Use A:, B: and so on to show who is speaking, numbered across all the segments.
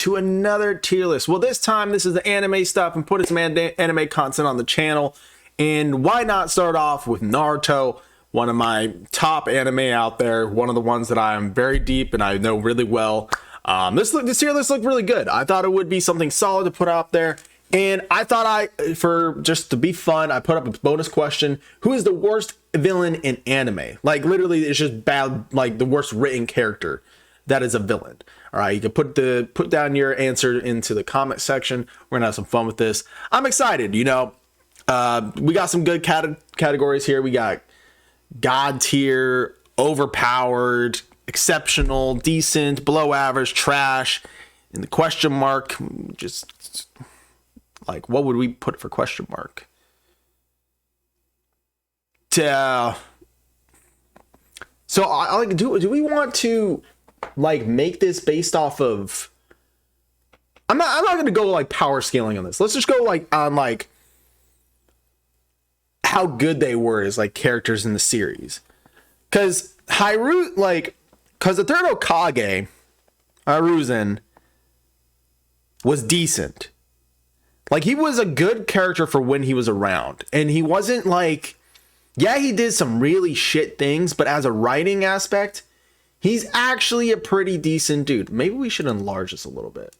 A: to another tier list. Well, this time this is the anime stuff and putting some anime content on the channel. And why not start off with Naruto, one of my top anime out there, one of the ones that I am very deep and I know really well. This tier list looked really good. I thought it would be something solid to put out there. And I thought for just to be fun, I put up a bonus question. Who is the worst villain in anime? Like literally it's just bad, like the worst written character that is a villain. All right, you can put down your answer into the comment section. We're gonna have some fun with this. I'm excited. You know, we got some good categories here. We got God tier, overpowered, exceptional, decent, below average, trash, and the question mark. Just like, what would we put for question mark? So I like do we want to like make this based off of, I'm not gonna go like power scaling on this. Let's just go like on like how good they were as like characters in the series. Cause cause the third Hokage, Hiruzen, was decent. Like he was a good character for when he was around. And he wasn't like, yeah, he did some really shit things, but as a writing aspect, he's actually a pretty decent dude. Maybe we should enlarge this a little bit.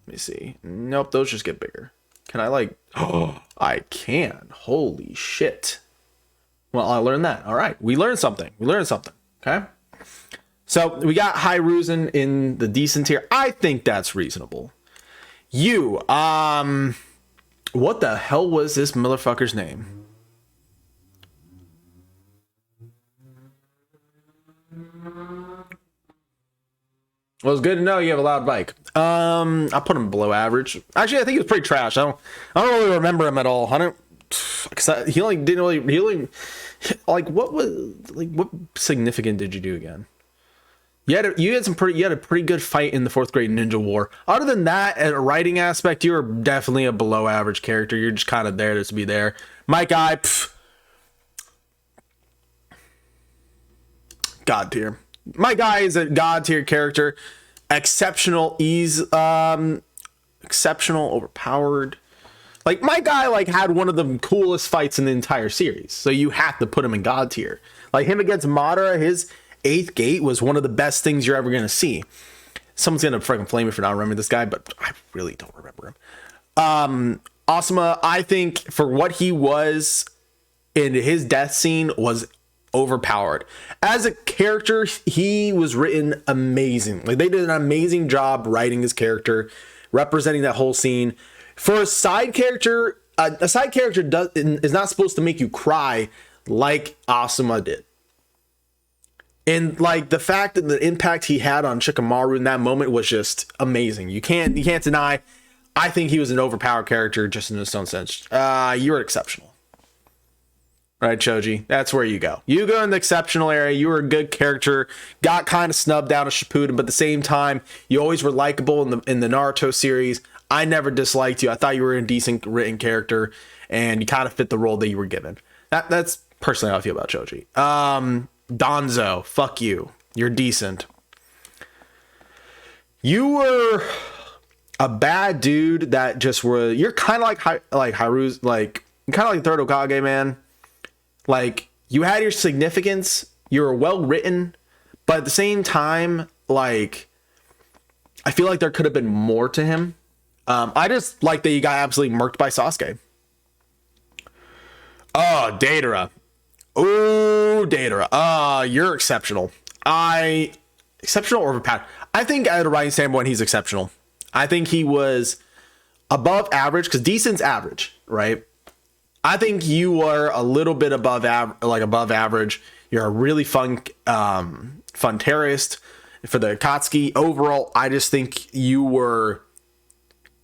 A: Let me see. Nope, those just get bigger. Can I like, oh, I can. Holy shit. Well, I learned that. All right, we learned something. Okay. So we got Hiruzen in the decent tier. I think that's reasonable. What the hell was this motherfucker's name? Well, it's good to know you have a loud bike. I put him below average. Actually, I think he was pretty trash. I don't really remember him at all. What significant did you do again? You had a pretty good fight in the 4th grade ninja war. Other than that, at a writing aspect, you were definitely a below average character. You're just kind of there just to be there. My guy, God tier. My guy is a God tier character. Exceptional, exceptional, overpowered. Like my guy like had one of the coolest fights in the entire series. So you have to put him in God tier. Like him against Madara, his 8th gate was one of the best things you're ever going to see. Someone's going to freaking flame me for not remembering this guy, but I really don't remember him. Asuma, I think for what he was in his death scene was overpowered. As a character, he was written amazing. Like they did an amazing job writing his character, representing that whole scene. For a side character, is not supposed to make you cry like Asuma did. And like the fact that the impact he had on Shakimaru in that moment was just amazing. You can't deny. I think he was an overpowered character just in his own sense. You're exceptional. Right, Choji? That's where you go. You go in the exceptional area. You were a good character. Got kind of snubbed down to Shippuden, but at the same time, you always were likable in the Naruto series. I never disliked you. I thought you were a decent written character, and you kind of fit the role that you were given. That's personally how I feel about Choji. Danzo, fuck you. You're decent. You were a bad dude that just were. You're kind of like Hiru's, like kind of like Third Hokage, man. Like you had your significance. You were well written, but at the same time, like I feel like there could have been more to him. I just like that you got absolutely murked by Sasuke. Oh, Deidara. Oh, Deidara. You're exceptional. Exceptional or overpowered? I think at a writing standpoint, he's exceptional. I think he was above average because decent's average, right? I think you were a little bit above average. You're a really fun terrorist for the Akatsuki. Overall, I just think you were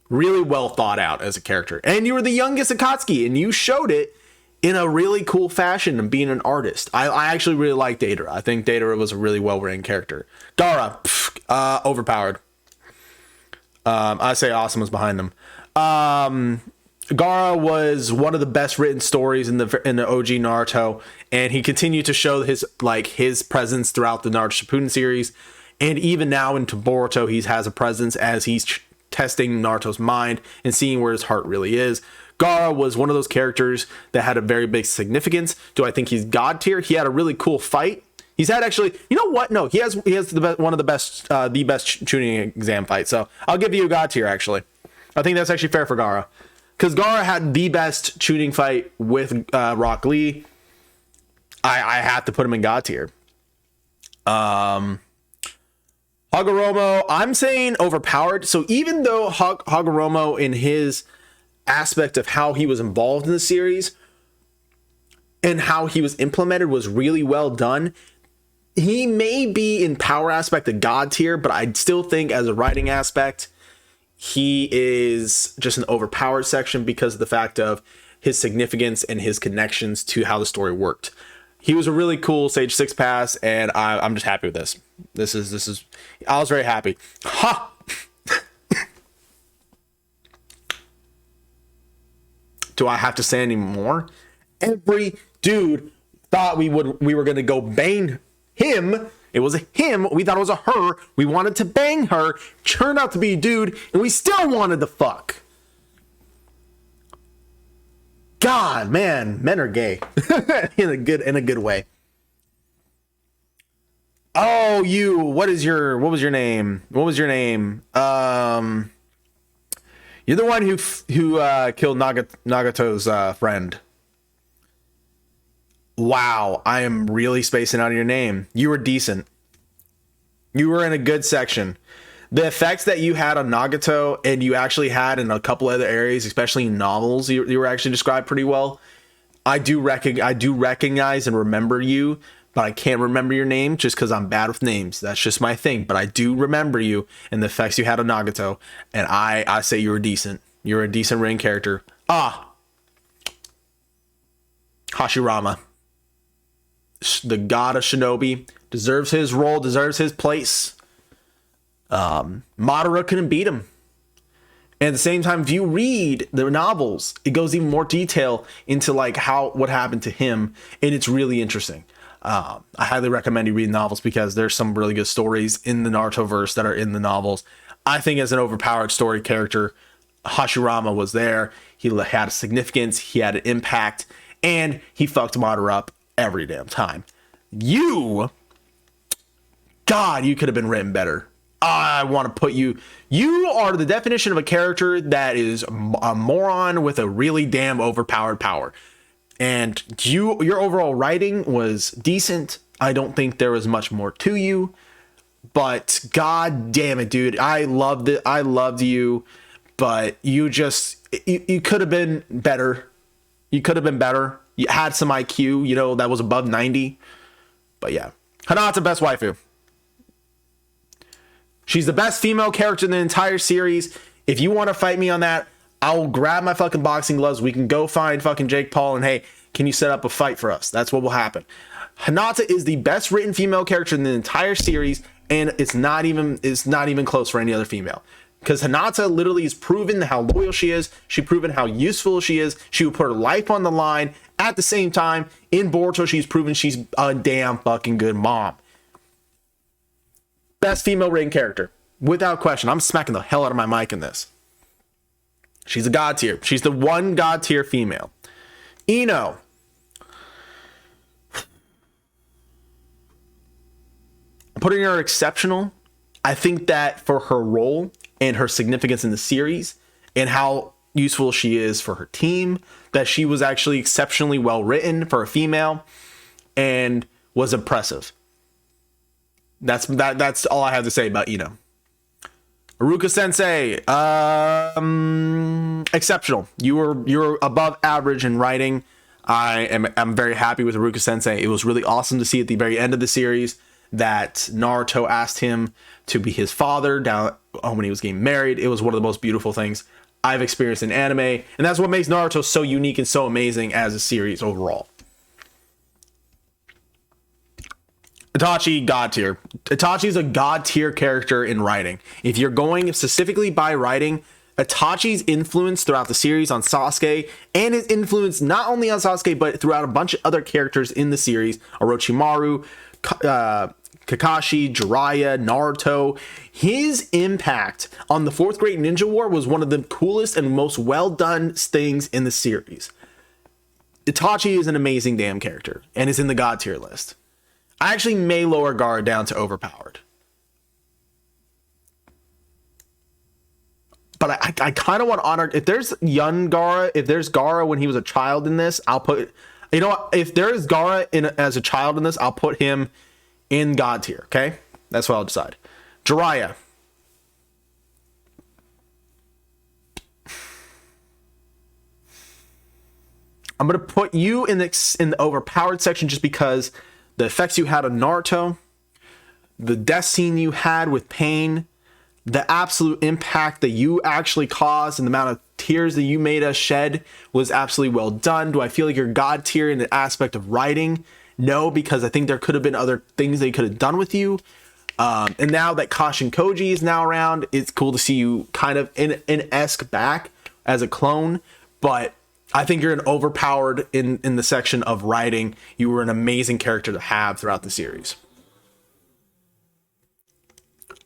A: really well thought out as a character. And you were the youngest Akatsuki, and you showed it in a really cool fashion and being an artist. I actually really like Deidara. I think Deidara was a really well-written character. Gaara, overpowered. I say Asuma's behind them. Gaara was one of the best written stories in the OG Naruto, and he continued to show his presence throughout the Naruto Shippuden series, and even now into Boruto, he has a presence as he's testing Naruto's mind and seeing where his heart really is. Gaara was one of those characters that had a very big significance. Do I think he's god tier? He had a really cool fight. He's had actually, you know what? No, he has one of the best tuning exam fights. So I'll give you a god tier actually. I think that's actually fair for Gaara, because Gaara had the best tuning fight with Rock Lee. I have to put him in god tier. Hagoromo, I'm saying overpowered. So even though Hagoromo in his aspect of how he was involved in the series and how he was implemented was really well done, he may be in power aspect a god tier, but I still think as a writing aspect, he is just an overpowered section because of the fact of his significance and his connections to how the story worked. He was a really cool Sage 6 pass, and I'm just happy with this. This is I was very happy. Ha! Do I have to say any more? Every dude thought we were gonna go bang him. It was a him. We thought it was a her. We wanted to bang her. Turned out to be a dude, and we still wanted to fuck. God, man, men are gay in a good way. Oh, what was your name? You're the one who killed Nagato's friend. Wow, I am really spacing out your name. You were decent. You were in a good section. The effects that you had on Nagato and you actually had in a couple other areas, especially in novels, you were actually described pretty well. I do recognize and remember you, but I can't remember your name just because I'm bad with names. That's just my thing. But I do remember you and the effects you had on Nagato, and I say you were decent. You're a decent ring character. Hashirama, the god of shinobi, deserves his role, deserves his place. Madara couldn't beat him. And at the same time, if you read the novels, it goes even more detail into like what happened to him, and it's really interesting. I highly recommend you read novels because there's some really good stories in the Naruto verse that are in the novels. I think as an overpowered story character, Hashirama was there. He had a significance, he had an impact, and he fucked Madara up every damn time. God, you could have been written better. I want to put you are the definition of a character that is a moron with a really damn overpowered power. And your overall writing was decent. I don't think there was much more to you, but god damn it, dude. I loved it. I loved you, but you could have been better. You could have been better. You had some IQ, that was above 90. But yeah, Hinata, best waifu. She's the best female character in the entire series. If you want to fight me on that, I'll grab my fucking boxing gloves. We can go find fucking Jake Paul and hey, can you set up a fight for us? That's what will happen. Hinata is the best written female character in the entire series, and it's not even close for any other female. Because Hinata literally has proven how loyal she is. She's proven how useful she is. She would put her life on the line. At the same time, in Borto, she's proven she's a damn fucking good mom. Best female written character. Without question. I'm smacking the hell out of my mic in this. She's a god tier. She's the one god tier female. Ino. Putting her exceptional. I think that for her role and her significance in the series and how useful she is for her team, that she was actually exceptionally well written for a female and was impressive. That's all I have to say about Ino. Aruka Sensei, exceptional. You're above average in writing. I'm very happy with Aruka Sensei. It was really awesome to see at the very end of the series that Naruto asked him to be his father down when he was getting married. It was one of the most beautiful things I've experienced in anime, and that's what makes Naruto so unique and so amazing as a series overall. Itachi, god tier. Itachi's a god tier character in writing. If you're going specifically by writing, Itachi's influence throughout the series on Sasuke, and his influence not only on Sasuke, but throughout a bunch of other characters in the series, Orochimaru, Kakashi, Jiraiya, Naruto. His impact on the Fourth Great Ninja War was one of the coolest and most well done things in the series. Itachi is an amazing damn character and is in the God tier list. I actually may lower Gaara down to overpowered. But I kind of want to honor, if there's young Gaara, if there's Gaara when he was a child in this, I'll put, you know what, if there is Gaara as a child in this, I'll put him in God tier, okay? That's what I'll decide. Jiraiya. I'm going to put you in the overpowered section just because the effects you had on Naruto, the death scene you had with Pain, the absolute impact that you actually caused and the amount of tears that you made us shed was absolutely well done. Do I feel like you're God tier in the aspect of writing? No, because I think there could have been other things they could have done with you. And now that Kashin Koji is now around, it's cool to see you kind of in esque back as a clone. But I think you're an overpowered in the section of writing. You were an amazing character to have throughout the series.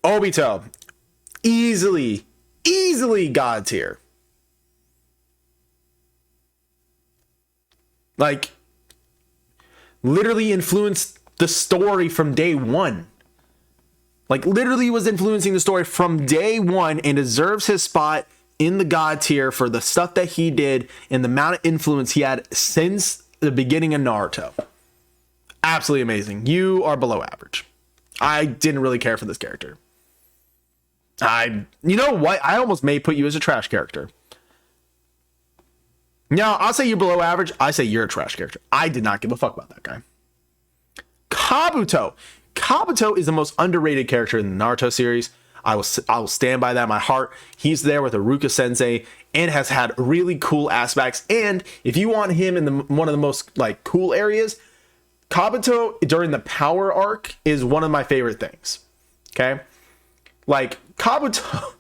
A: Obito. Easily God tier. Like, literally influenced the story from day one. Like, literally was influencing the story from day one and deserves his spot in the God tier for the stuff that he did and the amount of influence he had since the beginning of Naruto. Absolutely amazing. You are below average. I didn't really care for this character. You know what? I almost may put you as a trash character. No, I'll say you're below average. I say you're a trash character. I did not give a fuck about that guy. Kabuto. Kabuto is the most underrated character in the Naruto series. I will stand by that in my heart. He's there with Iruka Sensei and has had really cool aspects. And if you want him in one of the most like cool areas, Kabuto during the power arc is one of my favorite things. Okay? Like, Kabuto,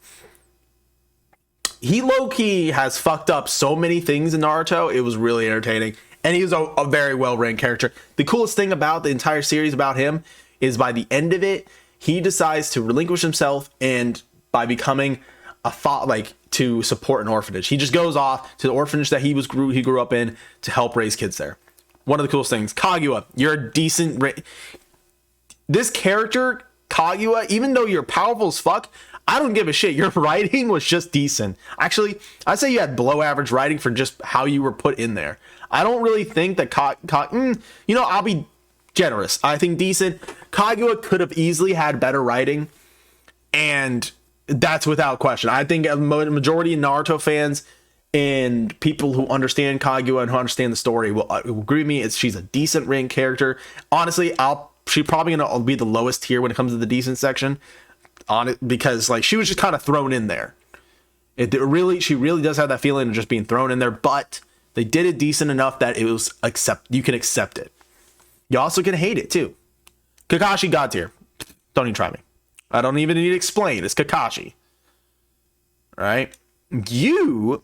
A: he low-key has fucked up so many things in Naruto. It was really entertaining. And he was a very well-written character. The coolest thing about the entire series about him is by the end of it, he decides to relinquish himself and by becoming to support an orphanage. He just goes off to the orphanage that he grew up in to help raise kids there. One of the coolest things. Kaguya, you're a decent... This character... Kaguya, even though you're powerful as fuck, I don't give a shit. Your writing was just decent. Actually, I'd say you had below average writing for just how you were put in there. I don't really think that I'll be generous. I think decent. Kaguya could have easily had better writing, and that's without question. I think a majority of Naruto fans and people who understand Kaguya and who understand the story will agree with me. She's a decent written character. Honestly, she's probably gonna be the lowest tier when it comes to the decent section on it because like she was just kind of thrown in there. She really does have that feeling of just being thrown in there, but they did it decent enough that it was you can accept it. You also can hate it too. Kakashi God tier. Don't even try me. I don't even need to explain. It's Kakashi. Right? The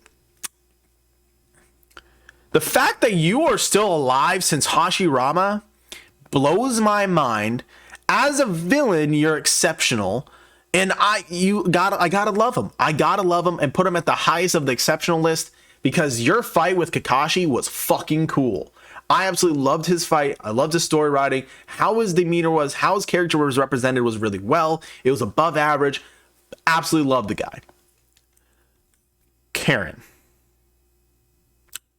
A: fact that you are still alive since Hashirama blows my mind. As a villain, you're exceptional, and I gotta love him. I gotta love him and put him at the highest of the exceptional list because your fight with Kakashi was fucking cool. I absolutely loved his fight. I loved his story writing. How his demeanor was, how his character was represented was really well. It was above average. Absolutely loved the guy. Karen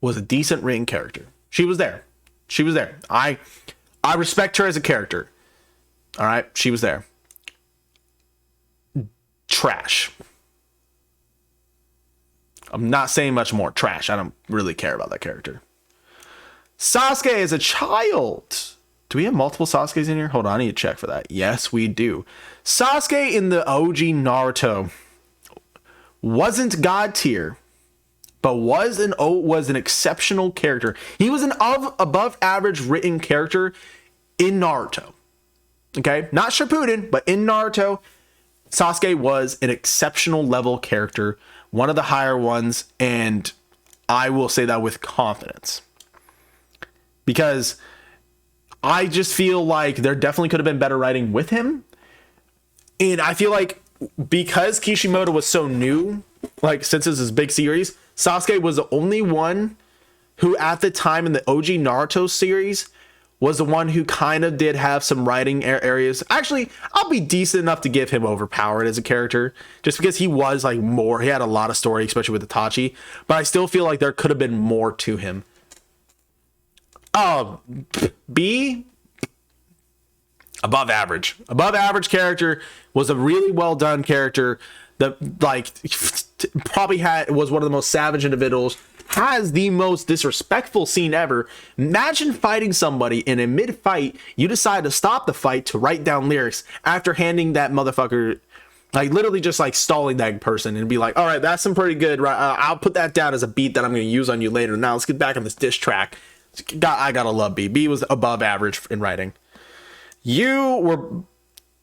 A: was a decent written character. She was there. I respect her as a character. All right, she was there. Trash. I'm not saying much more. Trash. I don't really care about that character. Sasuke as a child. Do we have multiple Sasuke's in here? Hold on, I need to check for that. Yes, we do. Sasuke in the OG Naruto wasn't God tier, but was an exceptional character. He was an above average written character in Naruto. Okay, not Shippuden, but in Naruto, Sasuke was an exceptional level character, one of the higher ones, and I will say that with confidence. Because I just feel like there definitely could have been better writing with him. And I feel like because Kishimoto was so new, like since this is big series, Sasuke was the only one who at the time in the OG Naruto series was the one who kind of did have some writing areas. Actually, I'll be decent enough to give him overpowered as a character just because he was like more, he had a lot of story, especially with Itachi, but I still feel like there could have been more to him. B, above average character, was a really well done character that like probably was one of the most savage individuals, has the most disrespectful scene ever. Imagine fighting somebody in a mid fight, you decide to stop the fight to write down lyrics after handing that motherfucker, like literally just like stalling that person and be like, all right, that's some pretty good, right? I'll put that down as a beat that I'm going to use on you later. Now let's get back on this diss track. I gotta love B. B was above average in writing. You were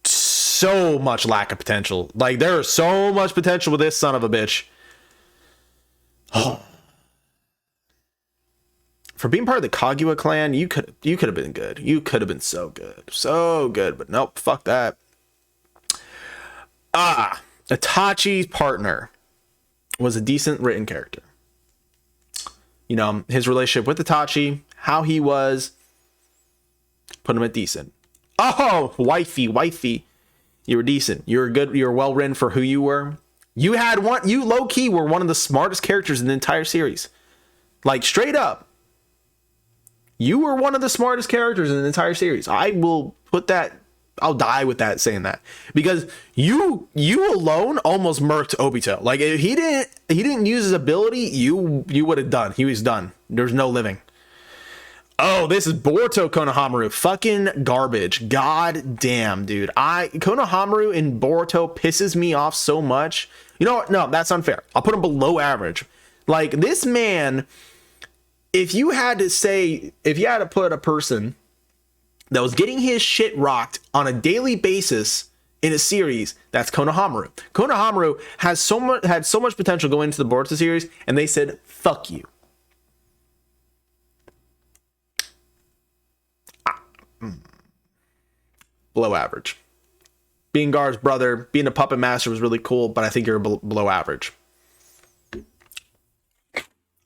A: so much lack of potential. Like there is so much potential with this son of a bitch. For being part of the Kaguya clan, you could have been good. You could have been so good, but nope, fuck that. Itachi's partner was a decent written character. You know, his relationship with Itachi, how he was, put him at decent. Oh, wifey, you were decent. You were good. You were well written for who you were. You low key were one of the smartest characters in the entire series. Like straight up, you were one of the smartest characters in the entire series. I will put that. I'll die with that saying that, because you alone almost murked Obito. Like if he didn't use his ability, you would have done. He was done. There's no living. Oh, this is Borto Konohamaru. Fucking garbage. God damn, dude. Konohamaru in Borto pisses me off so much. You know what? No, that's unfair. I'll put him below average. Like this man, if you had to put a person that was getting his shit rocked on a daily basis in a series, that's Konohamaru. Konohamaru had so much potential going into the Borto series, and they said, fuck you. Below average. Being Gar's brother, being a puppet master was really cool, but I think you're below average. I'm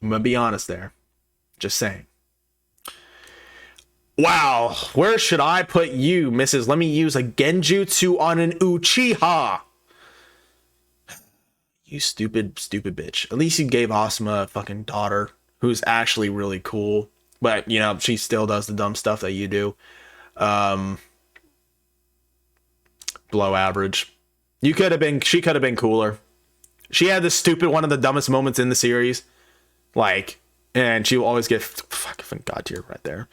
A: gonna be honest there. Just saying. Wow, where should I put you, Mrs.? Let me use a genjutsu on an Uchiha. You stupid bitch. At least you gave Asuma a fucking daughter who's actually really cool. But, you know, she still does the dumb stuff that you do. Below average. She could have been cooler. She had this stupid, one of the dumbest moments in the series. Like, and she will always get fucking god tier right there.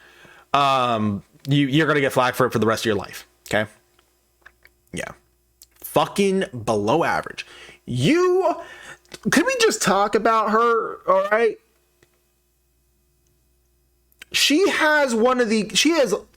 A: You're gonna get flagged for it for the rest of your life. Okay. Yeah. Fucking below average. Could we just talk about her? All right. She has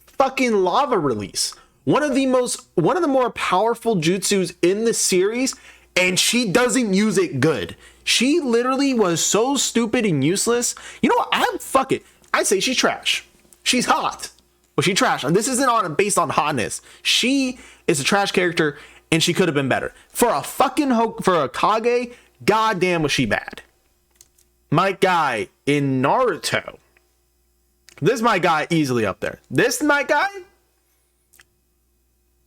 A: fucking lava release. One of the more powerful jutsus in the series, and she doesn't use it good. She literally was so stupid and useless. You know what? Fuck it. I say she's trash. She's hot, but she's trash. And this isn't based on hotness. She is a trash character, and she could have been better. For a Kage, goddamn was she bad. My guy in Naruto. This is my guy easily up there. This is my guy.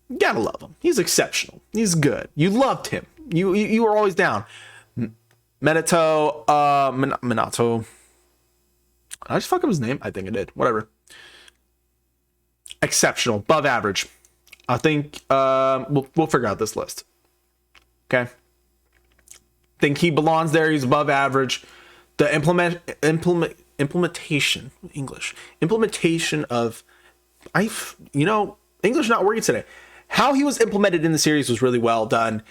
A: You gotta love him. He's exceptional. He's good. You loved him. You were always down. Minato. Did I just fuck up his name? I think I did. Whatever. Exceptional, above average. I think we'll figure out this list. Okay. Think he belongs there. He's above average. The implementation of English not working today. How he was implemented in the series was really well done.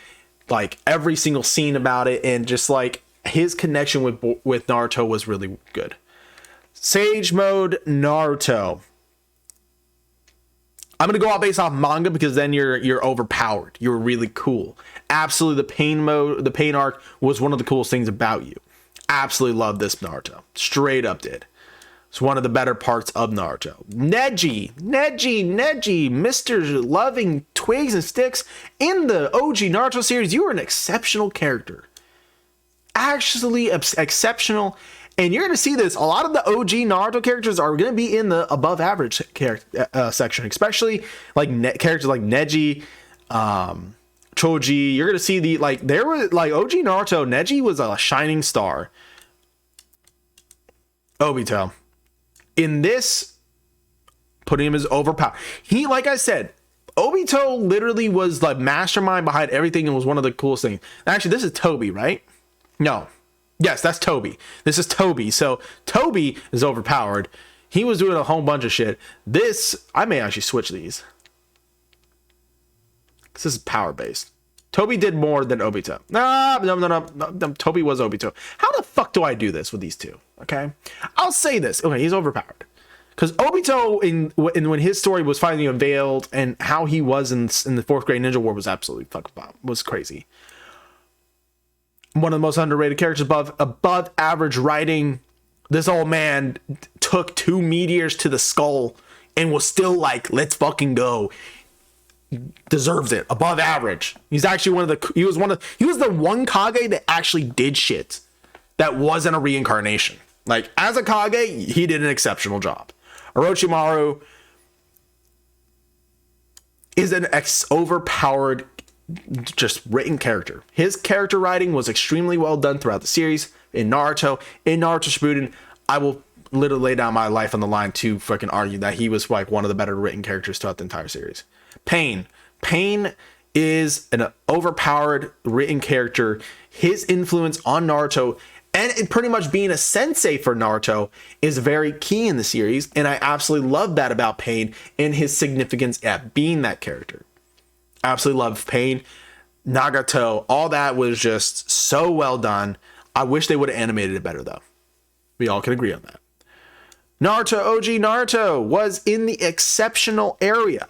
A: Like every single scene about it, and just like his connection with Naruto was really good. Sage mode Naruto. I'm gonna go out based off manga because then you're overpowered. You're really cool. Absolutely, the pain arc was one of the coolest things about you. Absolutely loved this Naruto. Straight up did. It's one of the better parts of Naruto. Neji, Mr. Loving Twigs and Sticks. In the OG Naruto series, you were an exceptional character. Actually exceptional. And you're going to see this. A lot of the OG Naruto characters are going to be in the above average section, especially like characters like Neji, Choji. You're going to see there was like OG Naruto. Neji was a shining star. Obito. In this, putting him as overpowered. He, like I said, Obito literally was the mastermind behind everything and was one of the coolest things. Actually, this is Toby, right? No. Yes, that's Toby. This is Toby. So Toby is overpowered. He was doing a whole bunch of shit. This, I may actually switch these. This is power based. Toby did more than Obito. No. Toby was Obito. How the fuck do I do this with these two? Okay. I'll say this. Okay, he's overpowered. Because Obito, when his story was finally unveiled and how he was in the fourth grade ninja war was absolutely fucking bomb. Was crazy. One of the most underrated characters, above average writing. This old man took 2 meteors to the skull and was still like, let's fucking go. Deserves it. Above average. He's actually he was the one Kage that actually did shit that wasn't a reincarnation. Like, as a Kage, he did an exceptional job. Orochimaru is an overpowered, just written character. His character writing was extremely well done throughout the series. In Naruto Shippuden, I will literally lay down my life on the line to freaking argue that he was like one of the better written characters throughout the entire series. Pain is an overpowered written character. His influence on Naruto and pretty much being a sensei for Naruto is very key in the series, and I absolutely love that about Pain and his significance at being that character. Absolutely love Pain. Nagato, all that was just so well done. I wish they would have animated it better, though. We all can agree on that. Naruto, OG Naruto was in the exceptional area.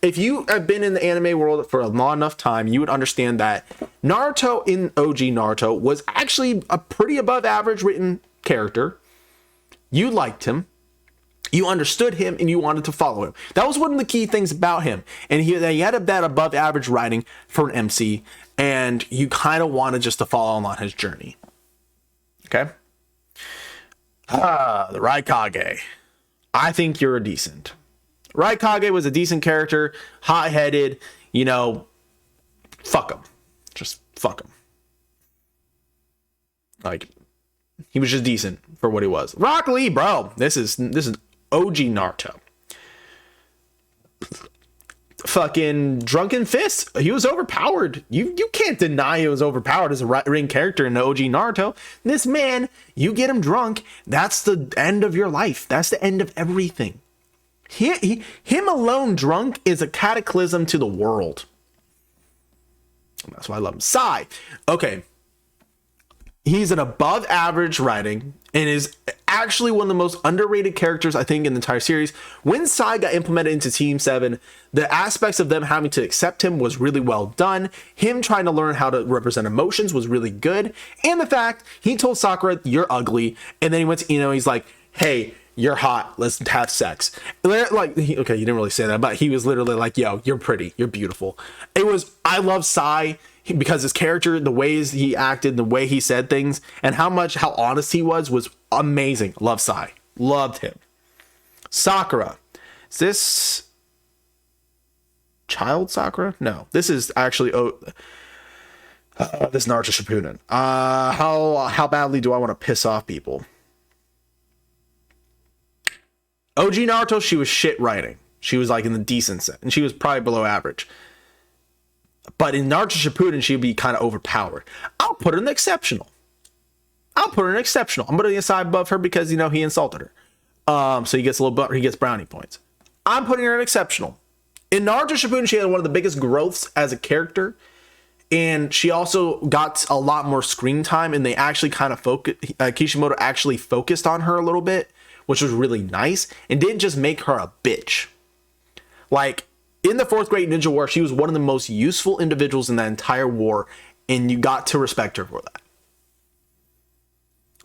A: If you have been in the anime world for a long enough time, you would understand that Naruto in OG Naruto was actually a pretty above average written character. You liked him. You understood him and you wanted to follow him. That was one of the key things about him. And he had that above average writing for an MC, and you kind of wanted just to follow him on his journey. Okay? The Raikage. I think you're a decent. Raikage was a decent character, hot-headed, fuck him. Just fuck him. Like, he was just decent for what he was. Rock Lee, bro. This is OG Naruto. Fucking Drunken Fist. He was overpowered. You can't deny he was overpowered as a ring character in the OG Naruto. This man, you get him drunk, that's the end of your life. That's the end of everything. Him alone drunk is a cataclysm to the world. That's why I love him. Sai. Okay. He's an above average writing and is actually one of the most underrated characters, I think, in the entire series. When Sai got implemented into Team 7, the aspects of them having to accept him was really well done. Him trying to learn how to represent emotions was really good. And the fact he told Sakura, you're ugly. And then he went to Ino, he's like, hey, you're hot. Let's have sex. Like, he didn't really say that, but he was literally like, yo, you're pretty. You're beautiful. I love Sai. Because his character, the ways he acted, the way he said things, and how honest he was amazing. Love Sai. Loved him. Sakura. Is this child Sakura? No. This is actually this Naruto Shippuden. How badly do I want to piss off people? OG Naruto, she was shit writing. She was like in the decent set, and she was probably below average. But in Naruto Shippuden, she'd be kind of overpowered. I'll put her in the exceptional. I'm putting a side above her because, he insulted her. So he gets brownie points. I'm putting her in exceptional. In Naruto Shippuden, she had one of the biggest growths as a character. And she also got a lot more screen time. And they actually kind of Kishimoto actually focused on her a little bit, which was really nice. And didn't just make her a bitch. Like, in the fourth grade ninja war, she was one of the most useful individuals in that entire war, and you got to respect her for that.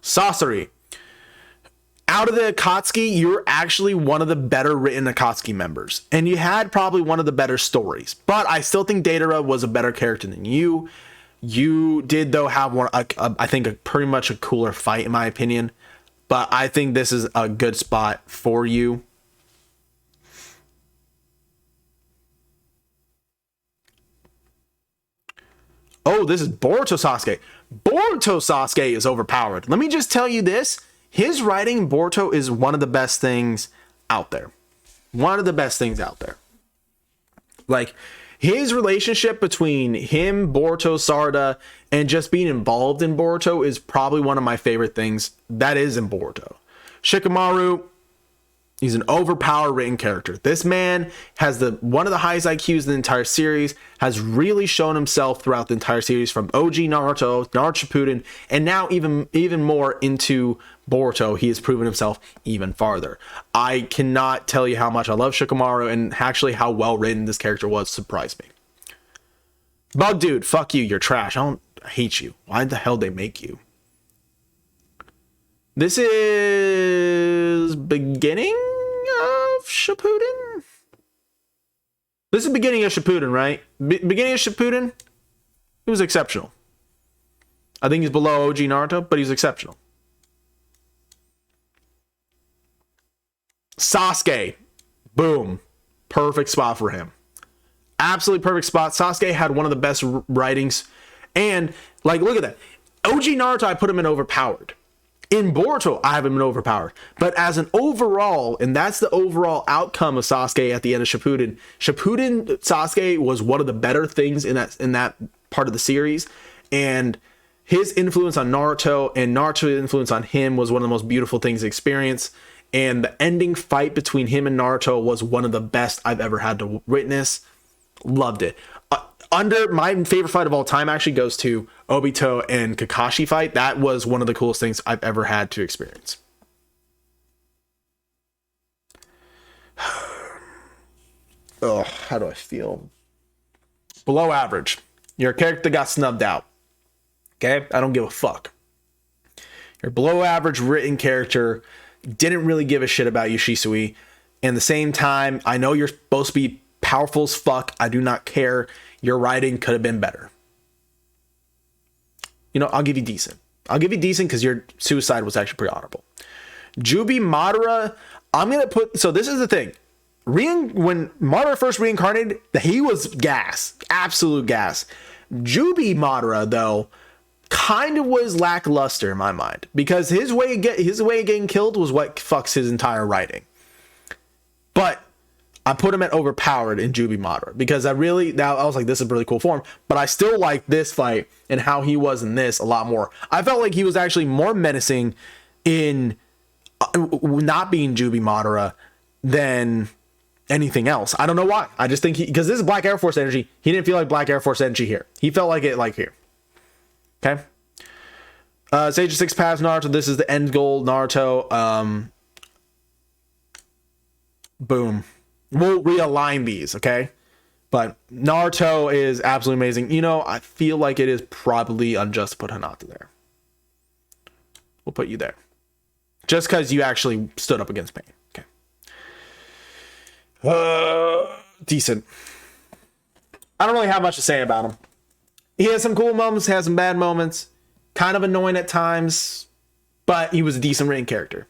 A: Sasori. out of the Akatsuki, you're actually one of the better written Akatsuki members, and you had probably one of the better stories. But I still think Datara was a better character than you. You did, though, have one. I think pretty much a cooler fight, in my opinion. But I think this is a good spot for you. Oh, this is Borto Sasuke. Borto Sasuke is overpowered. Let me just tell you this. His writing in Borto is one of the best things out there. One of the best things out there. Like, his relationship between him, Borto, Sarda, and just being involved in Borto is probably one of my favorite things that is in Borto. Shakimaru, he's an overpowered written character. This man has one of the highest IQs in the entire series, has really shown himself throughout the entire series from OG Naruto, Naruto Shippuden, and now even more into Borto. He has proven himself even farther. I cannot tell you how much I love Shikamaru, and actually how well written this character was surprised me. Bug dude, fuck you, you're trash. I hate you. Why the hell did they make you? This is beginning of Shippuden? This is beginning of Shippuden, right? Beginning of Shippuden? He was exceptional. I think he's below OG Naruto, but he's exceptional. Sasuke. Boom. Perfect spot for him. Absolutely perfect spot. Sasuke had one of the best writings. And, like, look at that. OG Naruto, I put him in overpowered. In Borto, I have him in overpowered. But as an overall, and that's the overall outcome of Sasuke at the end of Shippuden. Shippuden Sasuke was one of the better things in that part of the series. And his influence on Naruto and Naruto's influence on him was one of the most beautiful things to experience. And the ending fight between him and Naruto was one of the best I've ever had to witness. Loved it. Under my favorite fight of all time actually goes to Obito and Kakashi fight. That was one of the coolest things I've ever had to experience. Oh, how do I feel? Below average. You're a character that got snubbed out. Okay? I don't give a fuck. You're below average written character. Didn't really give a shit about you, Shisui. And at the same time, I know you're supposed to be powerful as fuck. I do not care. Your writing could have been better. You know, I'll give you decent. I'll give you decent because your suicide was actually pretty honorable. Jubi Madara, I'm going to put... So this is the thing. When Madara first reincarnated, he was gas. Absolute gas. Jubi Madara, though, kind of was lackluster in my mind. Because his way of getting killed was what fucks his entire writing. But I put him at overpowered in Jubi Madara because I was like, this is a really cool form, but I still like this fight and how he was in this a lot more. I felt like he was actually more menacing in not being Jubi Madara than anything else. I don't know why. I just think because this is Black Air Force energy. He didn't feel like Black Air Force energy here. He felt like it like here. Okay. Sage of Six Paths Naruto. This is the end goal Naruto. Boom. We'll realign these, okay? But Naruto is absolutely amazing. You know, I feel like it is probably unjust to put Hinata there. We'll put you there. Just because you actually stood up against pain. Okay. Decent. I don't really have much to say about him. He has some cool moments, has some bad moments. Kind of annoying at times. But he was a decent written character.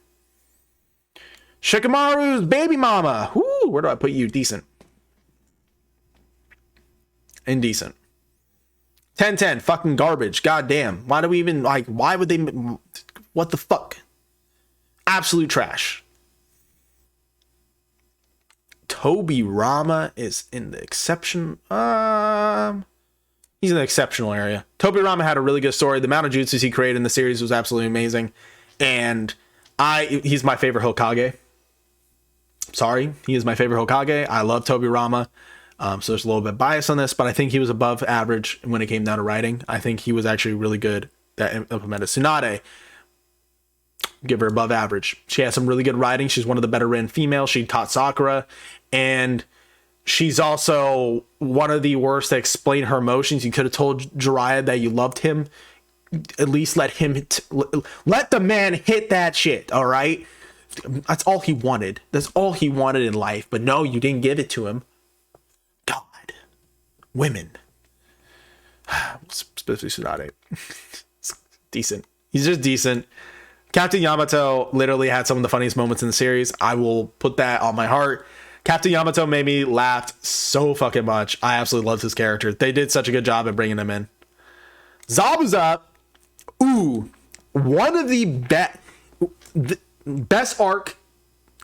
A: Shikamaru's baby mama. Whoo, where do I put you? Decent. Indecent. 10-10. Fucking garbage. Goddamn. Why do we even, like, why would they, what the fuck? Absolute trash. Tobirama is in the exception. He's in the exceptional area. Tobirama had a really good story. The amount of jutsus he created in the series was absolutely amazing. And he's my favorite Hokage. Sorry, he is my favorite Hokage. I love Tobirama. So there's a little bit of bias on this, but I think he was above average when it came down to writing. I think he was actually really good that implemented Tsunade. Give her above average. She has some really good writing. She's one of the better written females. She taught Sakura, and she's also one of the worst to explain her emotions. You could have told Jiraiya that you loved him. At least let him let the man hit that shit. All right. That's all he wanted. That's all he wanted in life. But no, you didn't give it to him. God. Women. Especially Tsunade. Decent. He's just decent. Captain Yamato literally had some of the funniest moments in the series. I will put that on my heart. Captain Yamato made me laugh so fucking much. I absolutely loved his character. They did such a good job at bringing him in. Zabuza. Ooh. One of the best arc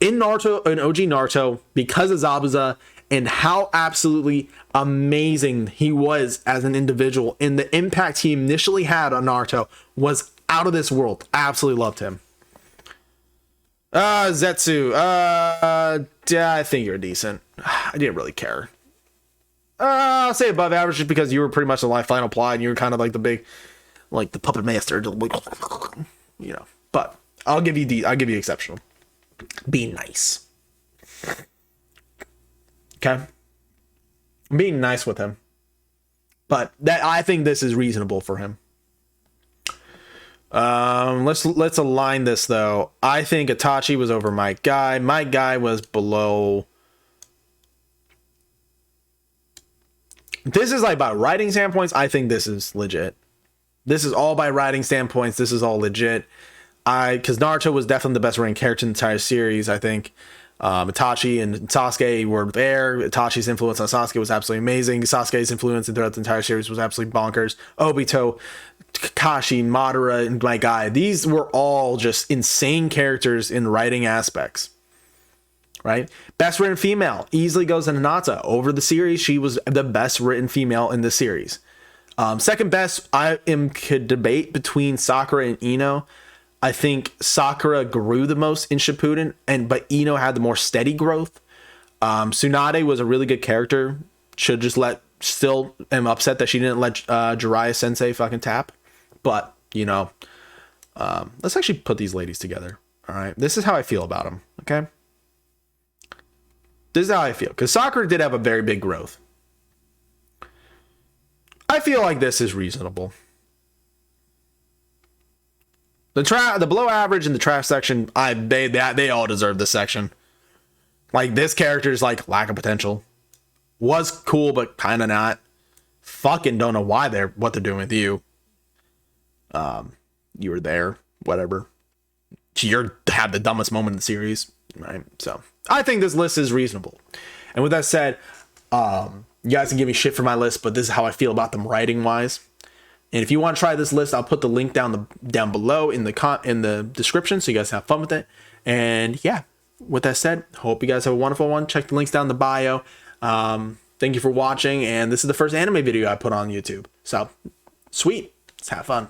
A: in Naruto, in OG Naruto, because of Zabuza and how absolutely amazing he was as an individual, and the impact he initially had on Naruto was out of this world. I absolutely loved him. Zetsu. Yeah, I think you're decent. I didn't really care. I'll say above average just because you were pretty much the final plot and you were kind of like the big, like the puppet master, you know. But I'll give you exceptional. Be nice. Okay. I'm being nice with him. But I think this is reasonable for him. Let's align this though. I think Itachi was over my guy. My guy was below. This is like by writing standpoints. I think this is legit. This is all by writing standpoints. This is all legit. Because Naruto was definitely the best written character in the entire series. I think Itachi and Sasuke were there. Itachi's influence on Sasuke was absolutely amazing. Sasuke's influence throughout the entire series was absolutely bonkers. Obito, Kakashi, Madara, and my guy. These were all just insane characters in writing aspects. Right? Best written female easily goes to Hinata. Over the series, she was the best written female in the series. Second best, could debate between Sakura and Ino. I think Sakura grew the most in Shippuden, but Ino had the more steady growth. Tsunade was a really good character. Still am upset that she didn't let Jiraiya Sensei fucking tap. But, let's actually put these ladies together. All right. This is how I feel about them. Okay. This is how I feel. Because Sakura did have a very big growth. I feel like this is reasonable. The below average and the trash section, they all deserve this section. Like, this character is like lack of potential. Was cool, but kind of not. Fucking don't know what they're doing with you. You were there, whatever. You had the dumbest moment in the series, right? So I think this list is reasonable. And with that said, you guys can give me shit for my list, but this is how I feel about them writing wise. And if you want to try this list, I'll put the link down below in the description, so you guys have fun with it. And yeah, with that said, hope you guys have a wonderful one. Check the links down in the bio. Thank you for watching, and this is the first anime video I put on YouTube. So sweet, let's have fun.